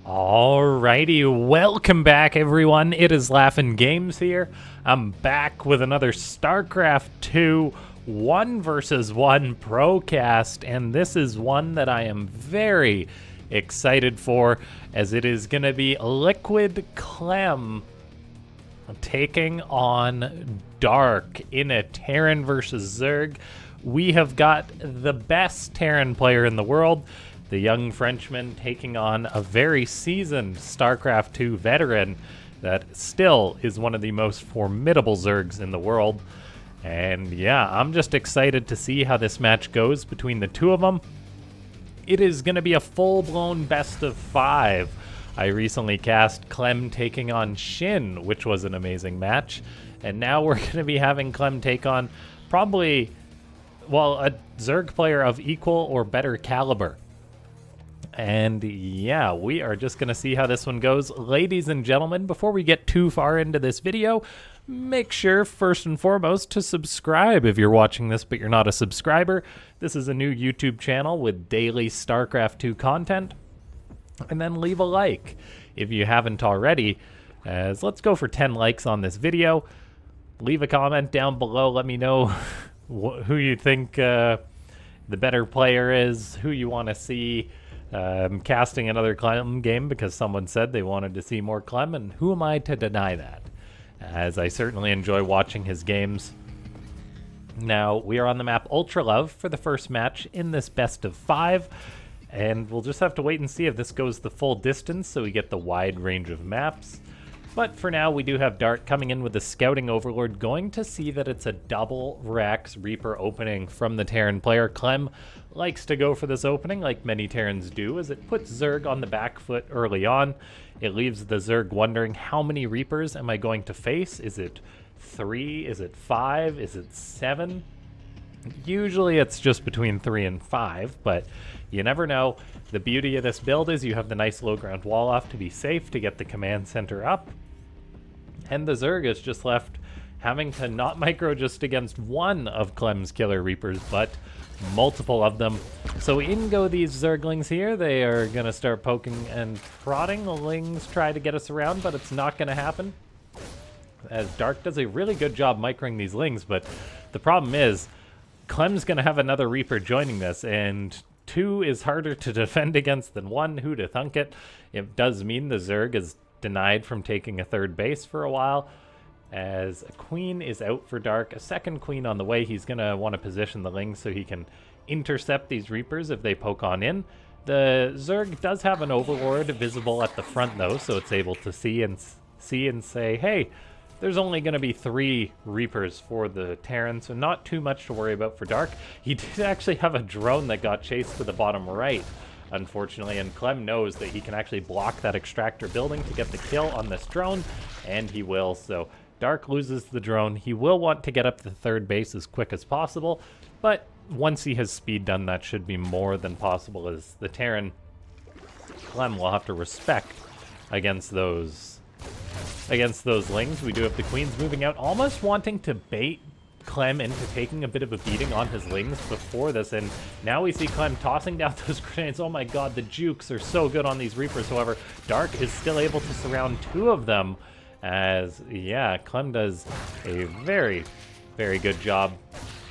Alrighty, welcome back everyone. It is Laughin' Games here. I'm back with another StarCraft 2 1 vs 1 Procast, and this is one that I am very excited for, as it is going to be Liquid Clem taking on Dark in a Terran versus Zerg. We have got the best Terran player in the world, the young Frenchman, taking on a very seasoned StarCraft 2 veteran that still is one of the most formidable Zergs in the world. And yeah, I'm just excited to see how this match goes between the two of them. It is going to be a full-blown best of 5. I recently cast Clem taking on Shin, which was an amazing match. And now we're going to be having Clem take on probably, well, a Zerg player of equal or better caliber. And yeah, we are just going to see how this one goes. Ladies and gentlemen, before we get too far into this video, make sure first and foremost to subscribe if you're watching this but you're not a subscriber. This is a new YouTube channel with daily StarCraft 2 content. And then leave a like if you haven't already, as let's go for 10 likes on this video. Leave a comment down below. Let me know who you think the better player is, who you want to see casting another Clem game, because someone said they wanted to see more Clem, and who am I to deny that, as I certainly enjoy watching his games. Now, we are on the map Ultralove for the first match in this best of 5, and we'll just have to wait and see if this goes the full distance so we get the wide range of maps. But for now, we do have Dark coming in with the Scouting Overlord, going to see that it's a double Rax Reaper opening from the Terran player. Clem likes to go for this opening, like many Terrans do, as it puts Zerg on the back foot early on. It leaves the Zerg wondering, how many Reapers am I going to face? Is it 3? Is it 5? Is it 7? Usually it's just between 3 and 5, but you never know. The beauty of this build is you have the nice low ground wall off to be safe, to get the command center up. And the Zerg is just left having to not micro just against one of Clem's killer Reapers, but multiple of them. So in go these Zerglings here. They are going to start poking and prodding. The Lings try to get us around, but it's not going to happen, as Dark does a really good job microing these Lings. But the problem is, Clem's going to have another Reaper joining this, and 2 is harder to defend against than 1. Who to thunk it? It does mean the Zerg is denied from taking a third base for a while, as a Queen is out for Dark. A second Queen on the way. He's going to want to position the Lings so he can intercept these Reapers if they poke on in. The Zerg does have an Overlord visible at the front though, so it's able to see and say, hey, there's only going to be 3 Reapers for the Terran, so not too much to worry about for Dark. He did actually have a drone that got chased to the bottom right, unfortunately, and Clem knows that he can actually block that extractor building to get the kill on this drone, and he will. So Dark loses the drone. He will want to get up to third base as quick as possible, but once he has speed done, that should be more than possible, as the Terran Clem will have to respect against those Lings. We do have the Queens moving out, almost wanting to bait Clem into taking a bit of a beating on his Lings before this, and now we see Clem tossing down those grenades. Oh my god, the jukes are so good on these Reapers. However, Dark is still able to surround 2 of them, as, yeah, Clem does a very, very good job.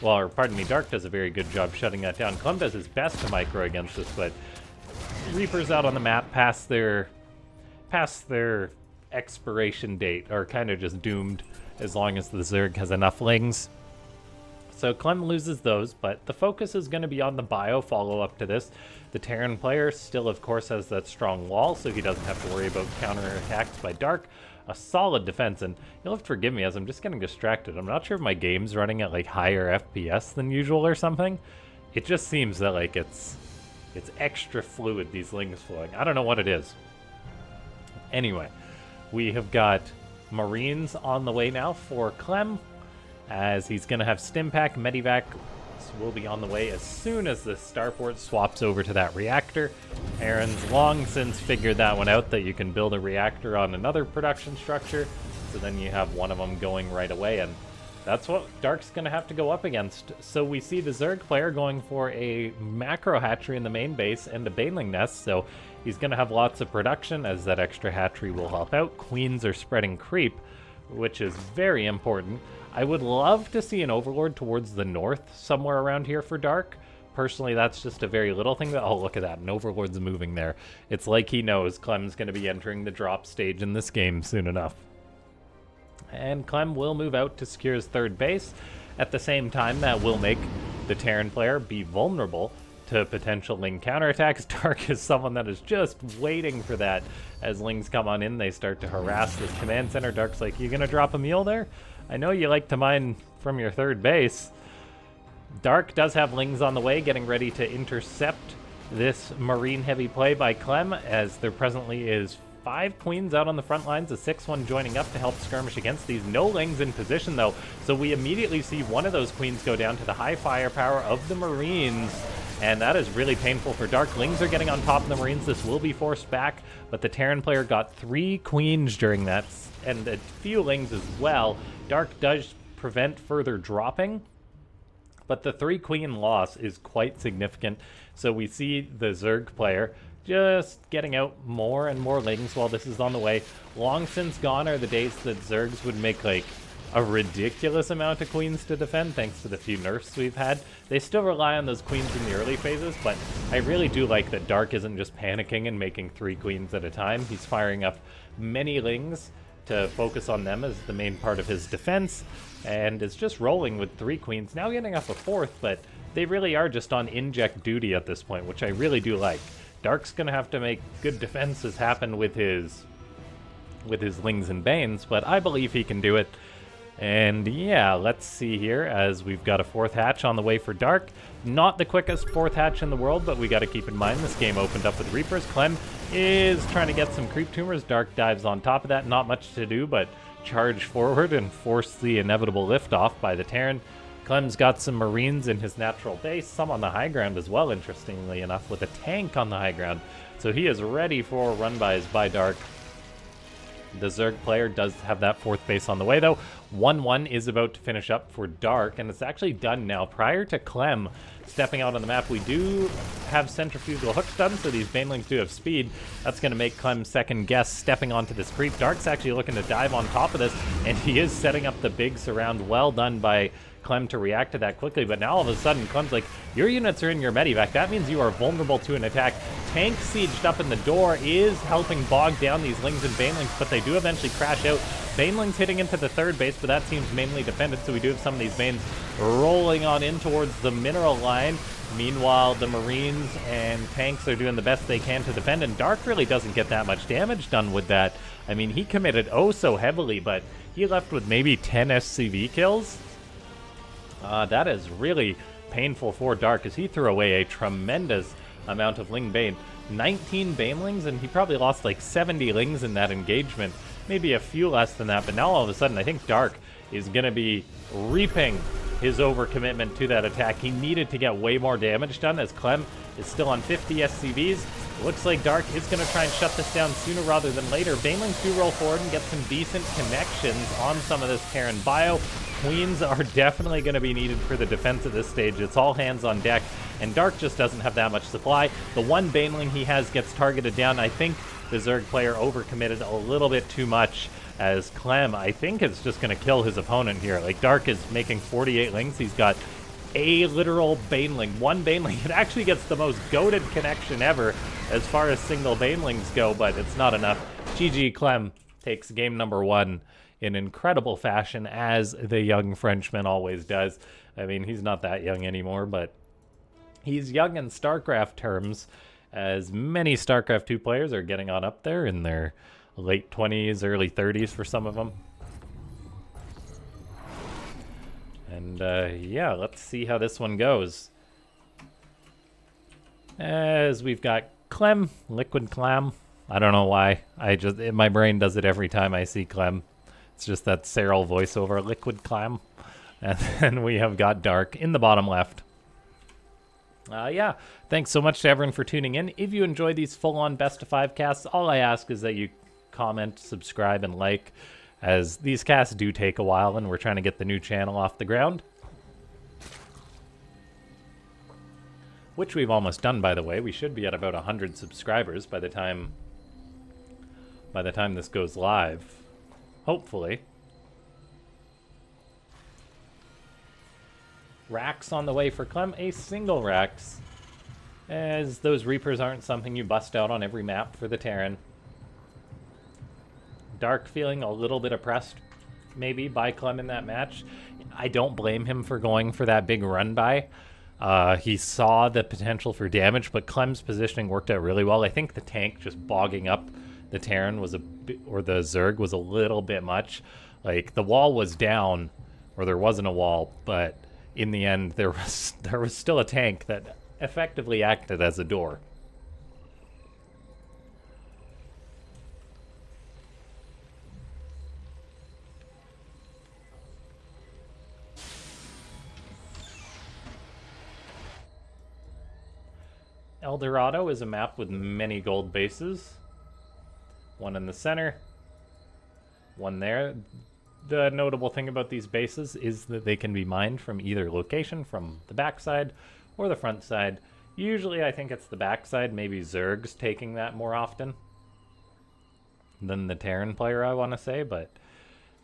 Well, or pardon me, Dark does a very good job shutting that down. Clem does his best to micro against this, but Reapers out on the map past their expiration date are kind of just doomed as long as the Zerg has enough Lings. So Clem loses those, but the focus is going to be on the bio follow-up to this. The Terran player still, of course, has that strong wall, so he doesn't have to worry about counter-attacks by Dark. A solid defense, and you'll have to forgive me as I'm just getting distracted. I'm not sure if my game's running at like higher FPS than usual or something. It just seems that like it's extra fluid, these Lings flowing. I don't know what it is. Anyway, we have got Marines on the way now for Clem, as he's going to have Stimpack. Medivac will be on the way as soon as the starport swaps over to that reactor. Aaron's long since figured that one out, that you can build a reactor on another production structure, so then you have one of them going right away. And that's what Dark's going to have to go up against. So we see the Zerg player going for a macro hatchery in the main base and a baneling nest, so he's going to have lots of production as that extra hatchery will help out. Queens are spreading creep, which is very important. I would love to see an Overlord towards the north somewhere around here for Dark. Personally, that's just a very little thing. Oh, look at that. An Overlord's moving there. It's like he knows Clem's going to be entering the drop stage in this game soon enough. And Clem will move out to secure his third base. At the same time, that will make the Terran player be vulnerable to potential Ling counterattacks. Dark is someone that is just waiting for that. As Lings come on in, they start to harass this command center. Dark's like, you gonna drop a mule there? I know you like to mine from your third base. Dark does have Lings on the way, getting ready to intercept this Marine-heavy play by Clem, as there presently is 5 queens out on the front lines, a 6th one joining up to help skirmish against these. No Lings in position, though, so we immediately see one of those queens go down to the high firepower of the Marines, and that is really painful for Dark. Lings are getting on top of the Marines. This will be forced back, but the Terran player got 3 queens during that, and a few Lings as well. Dark does prevent further dropping, but the 3 queen loss is quite significant, so we see the Zerg player just getting out more and more Lings while this is on the way. Long since gone are the days that Zergs would make like a ridiculous amount of queens to defend, thanks to the few nerfs we've had. They still rely on those queens in the early phases, but I really do like that Dark isn't just panicking and making 3 queens at a time. He's firing up many Lings to focus on them as the main part of his defense, and is just rolling with 3 queens, now getting up a 4th, but they really are just on inject duty at this point, which I really do like. Dark's gonna have to make good defenses happen with his Lings and Banes, but I believe he can do it. And yeah, let's see here, as we've got a 4th hatch on the way for Dark. Not the quickest 4th hatch in the world, but we got to keep in mind this game opened up with Reapers. Clem is trying to get some creep tumors. Dark dives on top of that. Not much to do but charge forward and force the inevitable liftoff by the Terran. Clem's got some Marines in his natural base, some on the high ground as well, interestingly enough, with a tank on the high ground. So he is ready for run-bys by Dark. The Zerg player does have that 4th base on the way, though. 1-1 is about to finish up for Dark, and it's actually done now. Prior to Clem stepping out on the map, we do have centrifugal hooks done, so these banelings do have speed. That's going to make Clem second guess stepping onto this creep. Dark's actually looking to dive on top of this, and he is setting up the big surround. Well done by Clem to react to that quickly, but now all of a sudden Clem's like, your units are in your medevac. That means you are vulnerable to an attack. Tank sieged up in the door is helping bog down these Lings and Banelings, but they do eventually crash out. Banelings hitting into the 3rd base, but that seems mainly defended, so we do have some of these Banes rolling on in towards the mineral line. Meanwhile, the Marines and tanks are doing the best they can to defend, and Dark really doesn't get that much damage done with that. I mean, he committed oh so heavily, but he left with maybe 10 SCV kills. That is really painful for Dark, as he threw away a tremendous amount of Ling Bane. 19 Banelings, and he probably lost like 70 Lings in that engagement. Maybe a few less than that, but now all of a sudden I think Dark is going to be reaping his overcommitment to that attack. He needed to get way more damage done, as Clem is still on 50 SCVs. Looks like Dark is going to try and shut this down sooner rather than later. Banelings do roll forward and get some decent connections on some of this Terran bio. Queens are definitely going to be needed for the defense at this stage. It's all hands on deck, and Dark just doesn't have that much supply. The one Baneling he has gets targeted down. I think the Zerg player overcommitted a little bit too much, as Clem, I think, is just going to kill his opponent here. Like, Dark is making 48 Lings. He's got a literal Baneling. One Baneling. It actually gets the most goated connection ever as far as single Banelings go, but it's not enough. GG, Clem takes game number 1 in incredible fashion, as the young Frenchman always does. I mean, he's not that young anymore, but he's young in StarCraft terms, as many StarCraft 2 players are getting on up there in their late 20s, early 30s for some of them. And yeah, let's see how this one goes. As we've got Clem, Liquid Clam. I don't know why. My brain does it every time I see Clem. It's just that Cyril voiceover, Liquid Clam. And then we have got Dark in the bottom left. Yeah, thanks so much to everyone for tuning in. If you enjoy these full-on best of 5 casts, all I ask is that you comment, subscribe, and like. as these casts do take a while and we're trying to get the new channel off the ground. Which we've almost done, by the way. We should be at about 100 subscribers by the time this goes live. Hopefully. Racks on the way for Clem. A single Racks, as those Reapers aren't something you bust out on every map for the Terran. Dark feeling a little bit oppressed, maybe, by Clem in that match. I don't blame him for going for that big run by. He saw the potential for damage, but Clem's positioning worked out really well. I think the tank just bogging up the Terran was or the Zerg was a little bit much. Like, the wall was down, or there wasn't a wall, but in the end, there was still a tank that effectively acted as a door. Dorado is a map with many gold bases. One in the center, one there. The notable thing about these bases is that they can be mined from either location, from the backside or the front side. Usually I think it's the backside, maybe Zerg's taking that more often than the Terran player, I want to say, but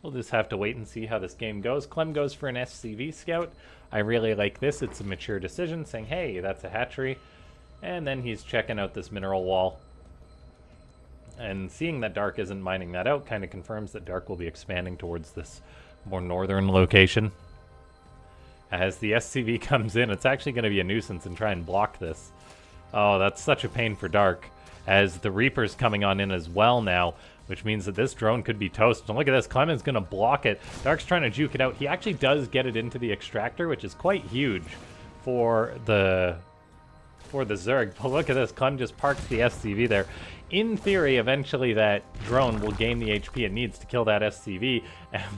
we'll just have to wait and see how this game goes. Clem goes for an SCV scout. I really like this. It's a mature decision, saying, hey, that's a hatchery. And then he's checking out this mineral wall. And seeing that Dark isn't mining that out kind of confirms that Dark will be expanding towards this more northern location. As the SCV comes in, it's actually going to be a nuisance and try and block this. Oh, that's such a pain for Dark. As the Reaper's coming on in as well now, which means that this drone could be toast. And look at this, Clem is going to block it. Dark's trying to juke it out. He actually does get it into the extractor, which is quite huge for the Zerg. But look at this, Clem just parks the SCV there. In theory, eventually that drone will gain the HP it needs to kill that SCV,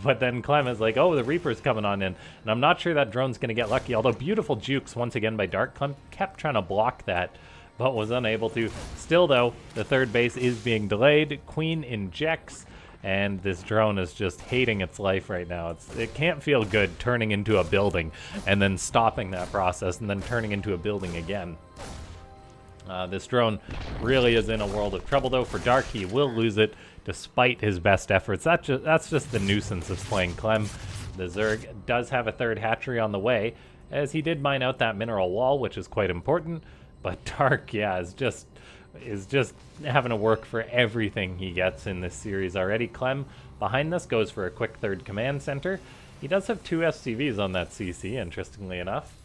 but then Clem is like, oh, the Reaper's coming on in, and I'm not sure that drone's going to get lucky, although beautiful jukes once again by Dark. Clem kept trying to block that, but was unable to. Still, though, the third base is being delayed. Queen injects, and this drone is just hating its life right now. It can't feel good turning into a building and then stopping that process and then turning into a building again. This drone really is in a world of trouble, though. For Dark, he will lose it despite his best efforts. That's just the nuisance of playing Clem. The Zerg does have a third hatchery on the way, as he did mine out that mineral wall, which is quite important. But Dark, yeah, is just having to work for everything he gets in this series already. Clem, behind this, goes for a quick third command center. He does have 2 SCVs on that CC, interestingly enough.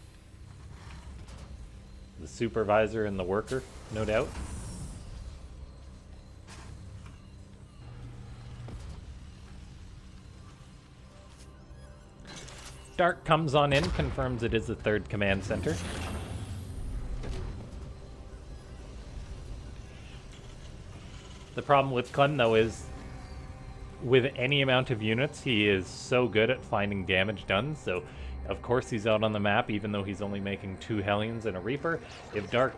The supervisor and the worker, no doubt. Dark comes on in, confirms it is the third command center. The problem with Clem, though, is with any amount of units, he is so good at finding damage done, so of course he's out on the map, even though he's only making 2 Hellions and a Reaper. If Dark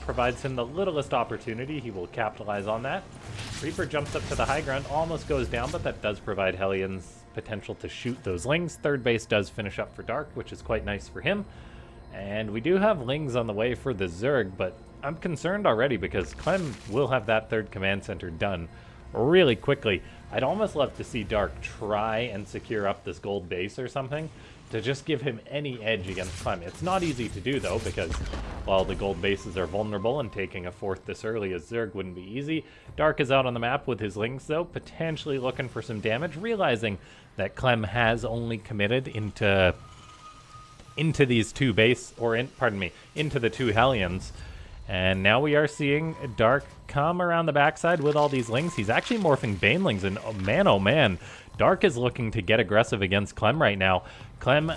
provides him the littlest opportunity, he will capitalize on that. Reaper jumps up to the high ground, almost goes down, but that does provide Hellions potential to shoot those Lings. Third base does finish up for Dark, which is quite nice for him. And we do have Lings on the way for the Zerg, but I'm concerned already because Clem will have that third command center done really quickly. I'd almost love to see Dark try and secure up this gold base or something to just give him any edge against Clem. It's not easy to do, though, because while the gold bases are vulnerable and taking a fourth this early as Zerg wouldn't be easy, Dark is out on the map with his Lings, though, potentially looking for some damage, realizing that Clem has only committed into these 2 base, or into the 2 Hellions. And now we are seeing Dark come around the backside with all these Lings. He's actually morphing Banelings, and oh man, Dark is looking to get aggressive against Clem right now. Clem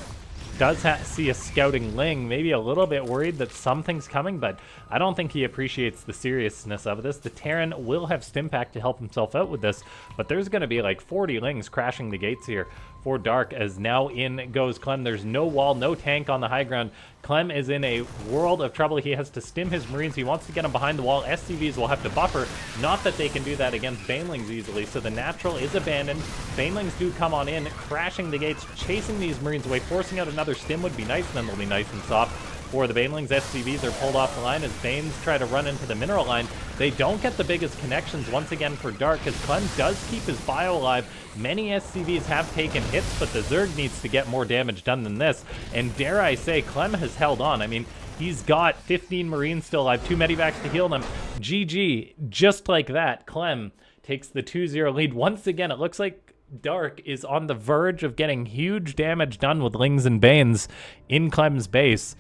does see a scouting Ling, maybe a little bit worried that something's coming, but I don't think he appreciates the seriousness of this. The Terran will have Stimpack to help himself out with this, but there's going to be like 40 Lings crashing the gates here for Dark, as now in goes Clem. There's no wall, no tank on the high ground. Clem is in a world of trouble. He has to stim his Marines. He wants to get them behind the wall. SCVs will have to buffer. Not that they can do that against Banelings easily, so the natural is abandoned. Banelings do come on in, crashing the gates, chasing these Marines away. Forcing out another stim would be nice, and then they'll be nice and soft for the Banelings. SCVs are pulled off the line as Banes try to run into the mineral line. They don't get the biggest connections once again for Dark, as Clem does keep his bio alive. Many SCVs have taken hits, but the Zerg needs to get more damage done than this. And dare I say, Clem has held on. I mean, he's got 15 Marines still alive, 2 medivacs to heal them. GG, just like that, Clem takes the 2-0 lead. Once again, it looks like Dark is on the verge of getting huge damage done with Lings and Banes in Clem's base.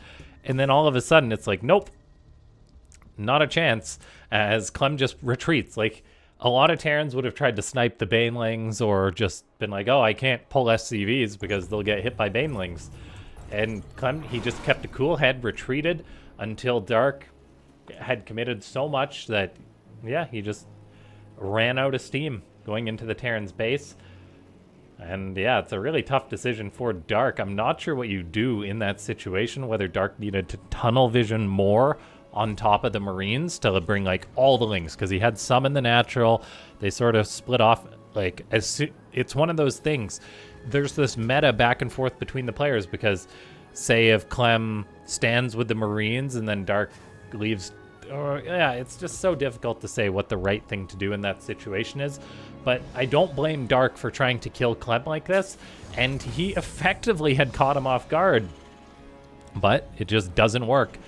And then all of a sudden, it's like, nope, not a chance, as Clem just retreats. Like, a lot of Terrans would have tried to snipe the Banelings or just been like, oh, I can't pull SCVs because they'll get hit by Banelings. And Clem, he just kept a cool head, retreated until Dark had committed so much that, yeah, he just ran out of steam going into the Terran's base. And yeah, it's a really tough decision for Dark. I'm not sure what you do in that situation, whether Dark needed to tunnel vision more on top of the Marines to bring like all the Lings, because he had some in the natural. They sort of split off. Like, it's one of those things. There's this meta back and forth between the players, because say if Clem stands with the Marines and then Dark leaves, or yeah, it's just so difficult to say what the right thing to do in that situation is. But I don't blame Dark for trying to kill Clem like this, and he effectively had caught him off guard, but it just doesn't work.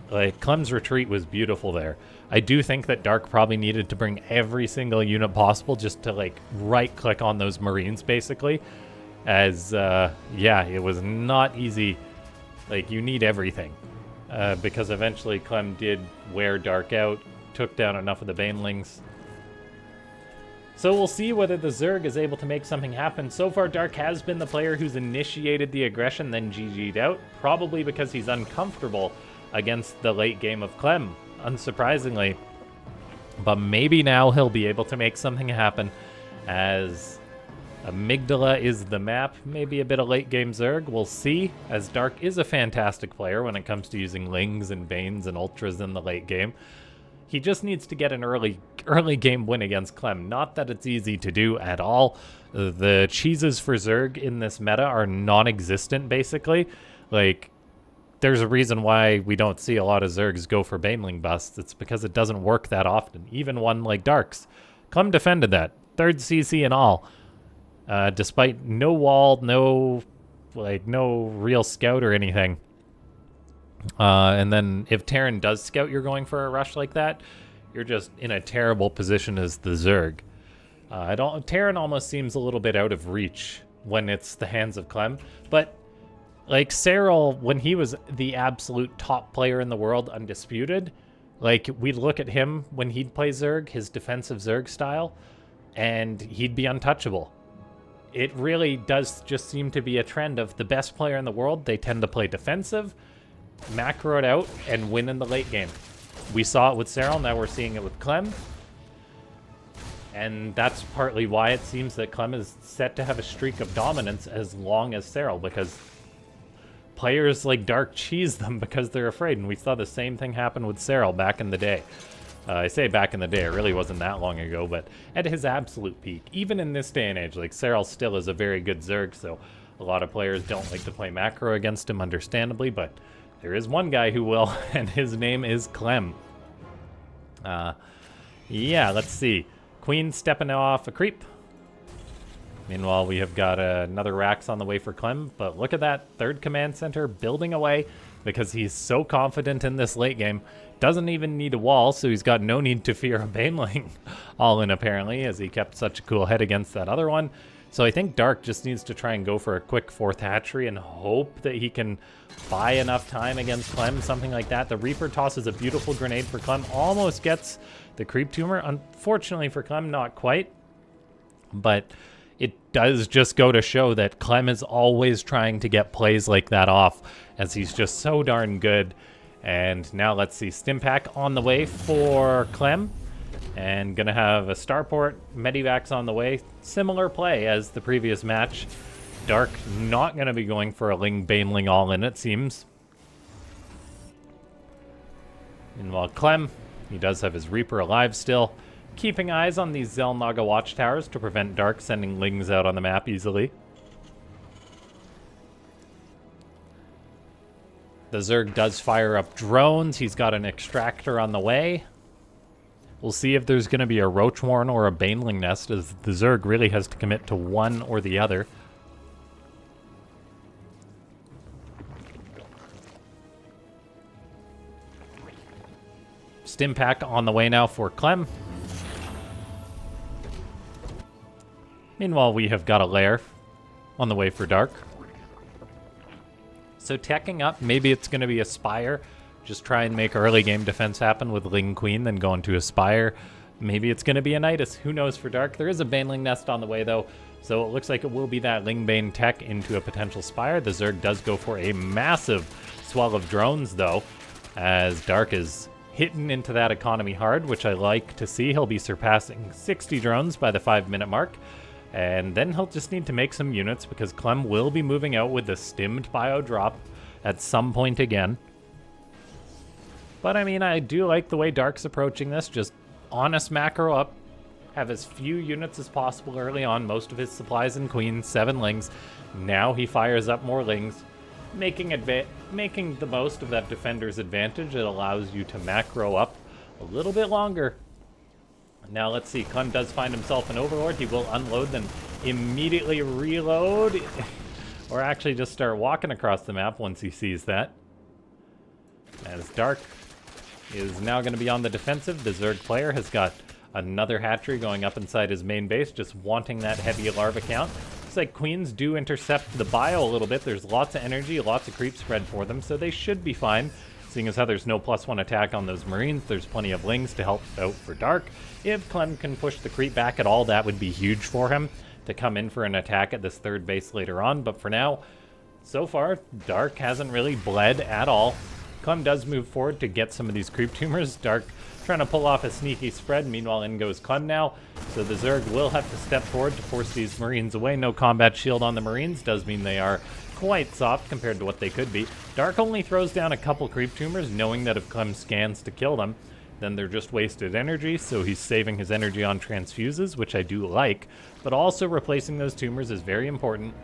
Like, Clem's retreat was beautiful there. I do think that Dark probably needed to bring every single unit possible just to like right click on those Marines basically, as yeah, it was not easy. Like, you need everything, because eventually Clem did wear Dark out, took down enough of the Banelings. So we'll see whether the Zerg is able to make something happen. So far, Dark has been the player who's initiated the aggression, then GG'd out, probably because he's uncomfortable against the late game of Clem, unsurprisingly. But maybe now he'll be able to make something happen, as Amygdala is the map. Maybe a bit of late game Zerg, we'll see, as Dark is a fantastic player when it comes to using Lings and Banes and Ultras in the late game. He just needs to get an early game win against Clem. Not that it's easy to do at all. The cheeses for Zerg in this meta are non-existent, basically. Like, there's a reason why we don't see a lot of Zergs go for Baneling busts. It's because it doesn't work that often, even one like Dark's. Clem defended that, 3rd CC and all, despite no wall, no real scout or anything. And then if Terran does scout you're going for a rush like that, you're just in a terrible position as the Zerg. Terran almost seems a little bit out of reach when it's the hands of Clem, but like Cyril, when he was the absolute top player in the world, undisputed, like we'd look at him when he'd play Zerg, his defensive Zerg style, and he'd be untouchable. It really does just seem to be a trend of the best player in the world. They tend to play defensive, macro it out, and win in the late game. We saw it with Cyril, now we're seeing it with Clem. And that's partly why it seems that Clem is set to have a streak of dominance as long as Cyril, because players like Dark cheese them because they're afraid. And we saw the same thing happen with Cyril back in the day. I say back in the day, it really wasn't that long ago, but at his absolute peak. Even in this day and age, like Cyril still is a very good Zerg, so a lot of players don't like to play macro against him, understandably, but there is one guy who will, and his name is Clem. Yeah, let's see. Queen stepping off a creep. Meanwhile, we have got another Rax on the way for Clem, but look at that 3rd command center building away because he's so confident in this late game. Doesn't even need a wall, so he's got no need to fear a Baneling all in, apparently, as he kept such a cool head against that other one. So I think Dark just needs to try and go for a quick 4th hatchery and hope that he can buy enough time against Clem, something like that. The Reaper tosses a beautiful grenade for Clem, almost gets the creep tumor. Unfortunately for Clem, not quite. But it does just go to show that Clem is always trying to get plays like that off, as he's just so darn good. And now let's see, Stimpack on the way for Clem. And gonna have a starport, Medivacs on the way. Similar play as the previous match. Dark not going to be going for a Ling Baneling all in, it seems. Meanwhile, Clem, he does have his Reaper alive still, keeping eyes on these Xel'Naga watchtowers to prevent Dark sending Lings out on the map easily. The Zerg does fire up drones. He's got an extractor on the way. We'll see if there's going to be a Roach Warren or a Baneling nest, as the Zerg really has to commit to one or the other. Stimpack on the way now for Clem. Meanwhile, we have got a lair on the way for Dark. So teching up, maybe it's going to be a Spire. Just try and make early game defense happen with Ling Queen, then go into a Spire. Maybe it's going to be a Nidus. Who knows for Dark? There is a Baneling nest on the way, though. So it looks like it will be that Ling Bane tech into a potential Spire. The Zerg does go for a massive swell of drones, though, as Dark is hitting into that economy hard, which I like to see. He'll be surpassing 60 drones by the 5-minute mark. And then he'll just need to make some units, because Clem will be moving out with the stimmed bio drop at some point again. But I mean, I do like the way Dark's approaching this. Just honest macro up, have as few units as possible early on. Most of his supplies in Queen, 7 Lings. Now he fires up more Lings, making the most of that defender's advantage. It allows you to macro up a little bit longer. Now let's see, Clem does find himself an Overlord. He will unload, then immediately reload, or actually just start walking across the map once he sees that. As Dark is now going to be on the defensive, the Zerg player has got another hatchery going up inside his main base, just wanting that heavy larva count. Looks like Queens do intercept the bio a little bit. There's lots of energy, lots of creep spread for them, so they should be fine. Seeing as how there's no +1 attack on those Marines, there's plenty of Lings to help out for Dark. If Clem can push the creep back at all, that would be huge for him to come in for an attack at this third base later on. But for now, so far, Dark hasn't really bled at all. Clem does move forward to get some of these creep tumors. Dark trying to pull off a sneaky spread. Meanwhile, in goes Clem now. So the Zerg will have to step forward to force these Marines away. No combat shield on the Marines does mean they are quite soft compared to what they could be. Dark only throws down a couple creep tumors, knowing that if Clem scans to kill them, then they're just wasted energy, so he's saving his energy on transfuses, which I do like, but also replacing those tumors is very important.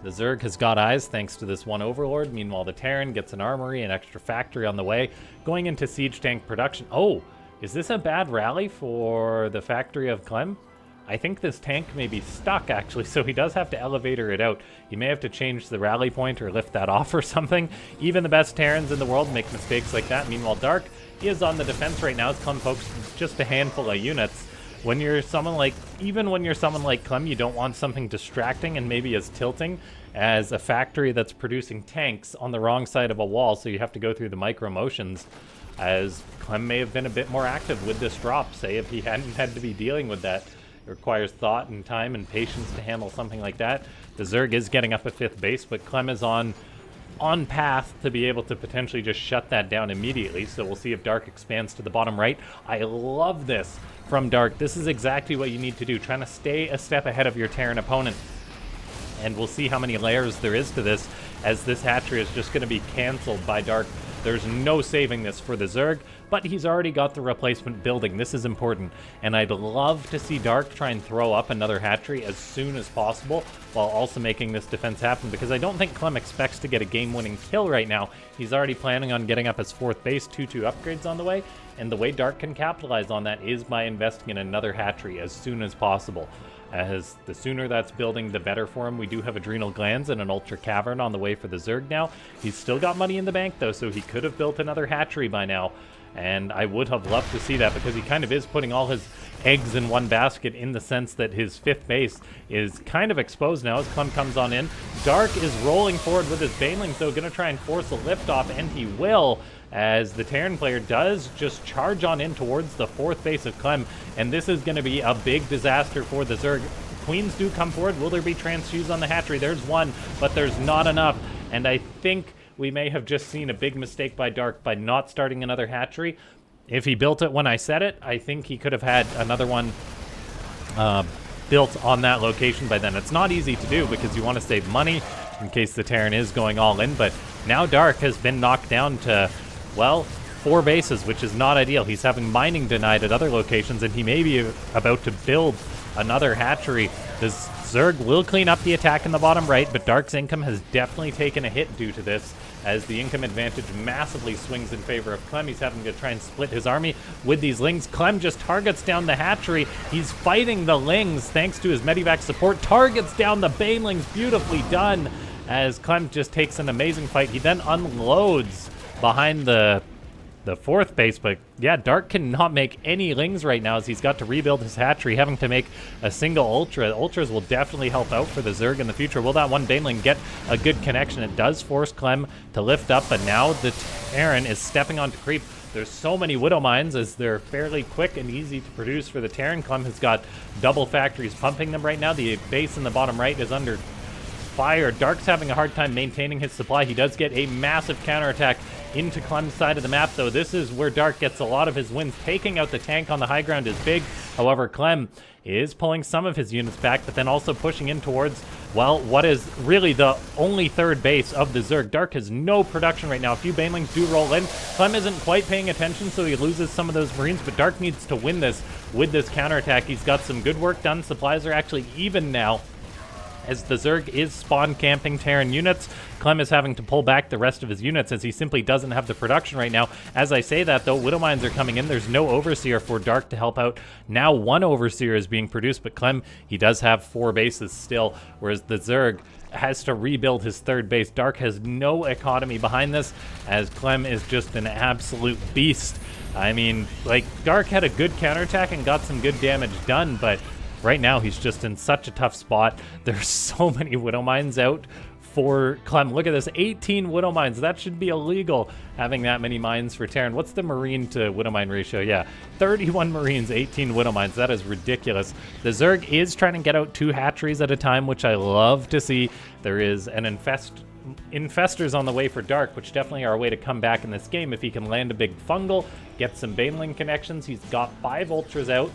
The Zerg has got eyes thanks to this one Overlord. Meanwhile, the Terran gets an armory, an extra factory on the way, going into siege tank production. Oh, is this a bad rally for the factory of Clem? I think this tank may be stuck, actually, so he does have to elevator it out. He may have to change the rally point or lift that off or something. Even the best Terrans in the world make mistakes like that. Meanwhile, Dark is on the defense right now. As Clem pokes just a handful of units. When you're someone like, even when you're someone like Clem, you don't want something distracting and maybe as tilting as a factory that's producing tanks on the wrong side of a wall, so you have to go through the micro motions. As Clem may have been a bit more active with this drop, say if he hadn't had to be dealing with that. It requires thought and time and patience to handle something like that. The Zerg is getting up at 5th base, but Clem is on path to be able to potentially just shut that down immediately. So we'll see if Dark expands to the bottom right. I love this from Dark. This is exactly what you need to do, trying to stay a step ahead of your Terran opponent. And we'll see how many layers there is to this, as this hatchery is just going to be canceled by Dark. There's no saving this for the Zerg, but he's already got the replacement building. This is important, and I'd love to see Dark try and throw up another hatchery as soon as possible, while also making this defense happen, because I don't think Clem expects to get a game-winning kill right now. He's already planning on getting up his 4th base, 2-2 upgrades on the way, and the way Dark can capitalize on that is by investing in another hatchery as soon as possible. As the sooner that's building, the better for him. We do have Adrenal Glands and an Ultra Cavern on the way for the Zerg now. He's still got money in the bank, though, so he could have built another hatchery by now. And I would have loved to see that, because he kind of is putting all his eggs in one basket, in the sense that his 5th base is kind of exposed now as Clem comes on in. Dark is rolling forward with his Banelings, though, going to try and force a liftoff, and he will, as the Terran player does just charge on in towards the 4th base of Clem, and this is going to be a big disaster for the Zerg. Queens do come forward. Will there be transfuse on the hatchery? There's one, but there's not enough, and I think we may have just seen a big mistake by Dark by not starting another hatchery. If he built it when I said it, I think he could have had another one built on that location by then. It's not easy to do because you want to save money in case the Terran is going all in, but now Dark has been knocked down to, well, 4 bases, which is not ideal. He's having mining denied at other locations, and he may be about to build another hatchery. This Zerg will clean up the attack in the bottom right, but Dark's income has definitely taken a hit due to this, as the income advantage massively swings in favor of Clem. He's having to try and split his army with these Lings. Clem just targets down the hatchery. He's fighting the Lings thanks to his Medivac support. Targets down the Banelings. Beautifully done, as Clem just takes an amazing fight. He then unloads behind the 4th base, but yeah, Dark cannot make any Lings right now as he's got to rebuild his hatchery, having to make a single Ultra. Ultras will definitely help out for the Zerg in the future. Will that one Baneling get a good connection? It does force Clem to lift up, but now the Terran is stepping onto creep. There's so many Widow Mines as they're fairly quick and easy to produce for the Terran. Clem has got double factories pumping them right now. The base in the bottom right is under fire. Dark's having a hard time maintaining his supply. He does get a massive counterattack into Clem's side of the map, though. This is where Dark gets a lot of his wins. Taking out the tank on the high ground is big. However, Clem is pulling some of his units back, but then also pushing in towards, well, what is really the only 3rd base of the Zerg. Dark has no production right now. A few Banelings do roll in. Clem isn't quite paying attention, so he loses some of those Marines, but Dark needs to win this with this counterattack. He's got some good work done. Supplies are actually even now, as the Zerg is spawn camping Terran units. Clem is having to pull back the rest of his units as he simply doesn't have the production right now. As I say that, though, Widow Mines are coming in. There's no Overseer for Dark to help out. Now 1 Overseer is being produced, but Clem, he does have 4 bases still, whereas the Zerg has to rebuild his 3rd base. Dark has no economy behind this, as Clem is just an absolute beast. I mean, like, Dark had a good counterattack and got some good damage done, but right now, he's just in such a tough spot. There's so many Widow Mines out for Clem. Look at this, 18 Widow Mines. That should be illegal, having that many mines for Terran. What's the Marine to Widow Mine ratio? Yeah, 31 Marines, 18 Widow Mines. That is ridiculous. The Zerg is trying to get out 2 hatcheries at a time, which I love to see. There is an infestors on the way for Dark, which definitely are a way to come back in this game if he can land a big fungal, get some Baneling connections. He's got 5 Ultras out.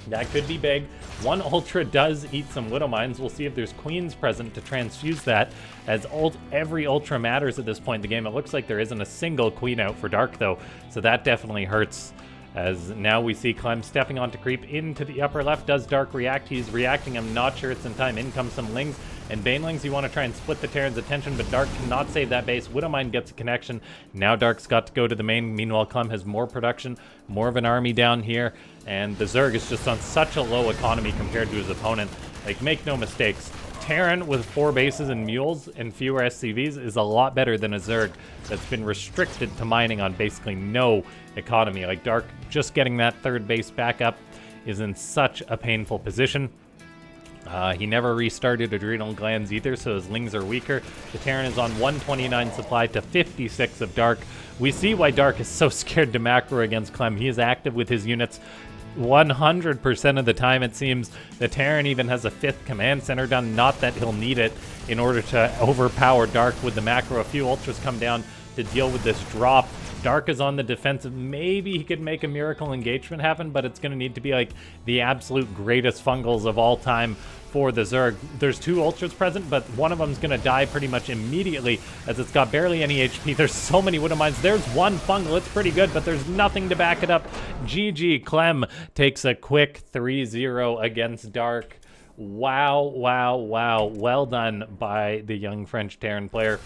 That could be big. 1 Ultra does eat some Widow Mines. We'll see if there's Queens present to transfuse that, as every Ultra matters at this point in the game. It looks like there isn't a single Queen out for Dark, though, so that definitely hurts, as now we see Clem stepping onto creep into the upper left. Does Dark react? He's reacting. I'm not sure it's in time. In comes some Lings and Banelings. You want to try and split the Terran's attention, but Dark cannot save that base. Widow Mine gets a connection. Now Dark's got to go to the main. Meanwhile, Clem has more production, more of an army down here, and the Zerg is just on such a low economy compared to his opponent. Like, make no mistakes, Terran with 4 bases and mules and fewer SCVs is a lot better than a Zerg that's been restricted to mining on basically no economy. Like, Dark just getting that 3rd base back up is in such a painful position. He never restarted adrenal glands either, so his Lings are weaker. The Terran is on 129 supply to 56 of Dark. We see why Dark is so scared to macro against Clem. He is active with his units 100% of the time, it seems. The Terran even has a 5th command center done. Not that he'll need it in order to overpower Dark with the macro. A few Ultras come down to deal with this drop. Dark is on the defensive. Maybe he could make a miracle engagement happen, but it's going to need to be like the absolute greatest fungals of all time for the Zerg. There's 2 Ultras present, but one of them's going to die pretty much immediately as it's got barely any HP. There's so many Widow Mines. There's 1 fungal. It's pretty good, but there's nothing to back it up. GG. Clem takes a quick 3-0 against Dark. Wow, wow, wow. Well done by the young French Terran player.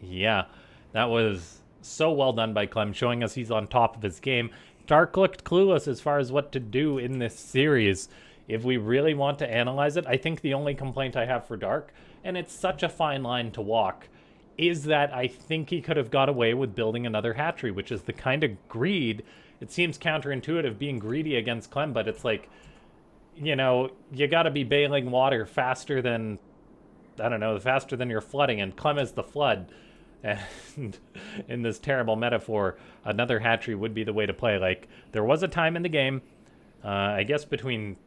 Yeah, that was so well done by Clem, showing us he's on top of his game. Dark looked clueless as far as what to do in this series. If we really want to analyze it, I think the only complaint I have for Dark, and it's such a fine line to walk, is that I think he could have got away with building another hatchery, which is the kind of greed. It seems counterintuitive being greedy against Clem, but it's like, you know, you got to be bailing water faster than, I don't know, faster than you're flooding, and Clem is the flood. And in this terrible metaphor, another hatchery would be the way to play. Like, there was a time in the game, I guess between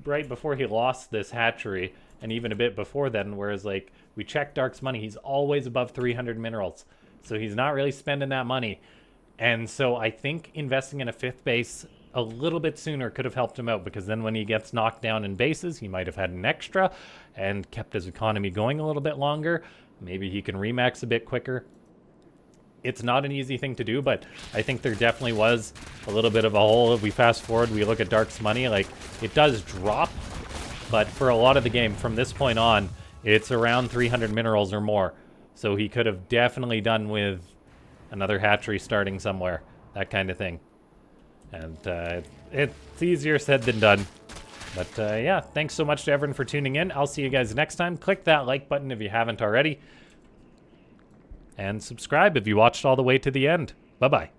right before he lost this hatchery and even a bit before then, whereas, like, we checked Dark's money, he's always above 300 minerals, so he's not really spending that money. And so I think investing in a 5th base a little bit sooner could have helped him out, because then when he gets knocked down in bases, he might have had an extra and kept his economy going a little bit longer. Maybe he can remax a bit quicker. It's not an easy thing to do, but I think there definitely was a little bit of a hole. If we fast forward, we look at Dark's money, like, it does drop, but for a lot of the game from this point on, it's around 300 minerals or more. So he could have definitely done with another hatchery starting somewhere, that kind of thing. And it's easier said than done. But yeah, thanks so much to everyone for tuning in. I'll see you guys next time. Click that like button if you haven't already. And subscribe if you watched all the way to the end. Bye-bye.